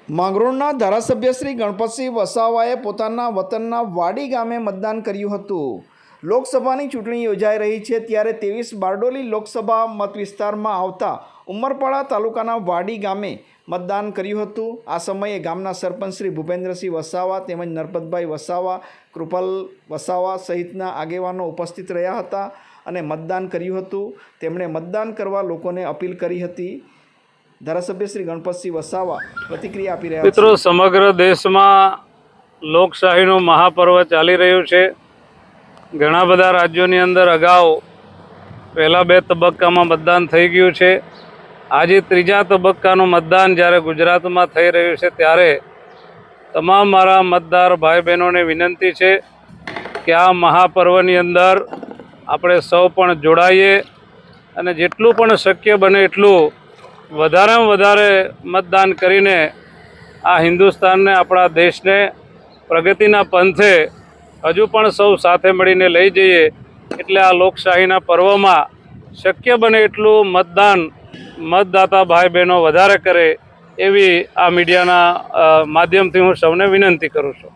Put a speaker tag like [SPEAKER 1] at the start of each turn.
[SPEAKER 1] માંગરોળના ધારાસભ્ય શ્રી ગણપતસિંહ વસાવાએ પોતાના વતનના વાડી ગામે મતદાન કર્યું હતું। લોકસભાની ચૂંટણી યોજાઈ રહી છે ત્યારે 23 બારડોલી લોકસભા મત વિસ્તારમાં આવતા ઉમરપાડા તાલુકાના વાડી ગામે મતદાન કર્યું હતું। આ સમયે ગામના સરપંચ શ્રી ભૂપેન્દ્રસિંહ વસાવા તેમજ નરપતભાઈ વસાવા, કૃપાલ વસાવા સહિતના આગેવાનો ઉપસ્થિત રહ્યા હતા અને મતદાન કર્યું હતું। તેમણે મતદાન કરવા લોકોને અપીલ કરી હતી। ધારાસભ્ય શ્રી ગણપતસિંહ વસાવા પ્રતિક્રિયા આપી રહ્યા છે।
[SPEAKER 2] મિત્રો, સમગ્ર દેશમાં લોકશાહીનું મહાપર્વ ચાલી રહ્યું છે। ઘણા બધા રાજ્યોની અંદર અગાઉ પહેલા 2 તબક્કામાં મતદાન થઈ ગયું છે। આજે ત્રીજા તબક્કાનું મતદાન જ્યારે ગુજરાતમાં થઈ રહ્યું છે ત્યારે તમામ મારા મતદાર ભાઈ બહેનોને વિનંતી છે કે આ મહાપર્વની અંદર આપણે સૌ પણ જોડાઈએ અને જેટલું પણ શક્ય બને એટલું વધારેમાં વધારે મતદાન કરીને આ હિન્દુસ્તાનને, આપણા દેશને પ્રગતિના પંથે હજુ પણ સૌ સાથે મળીને લઈ જઈએ। એટલે આ લોકશાહીના પર્વમાં શક્ય બને એટલું મતદાન મતદાતા ભાઈ બહેનો વધારે કરે એવી આ મીડિયાના માધ્યમથી હું સૌને વિનંતી કરું છું।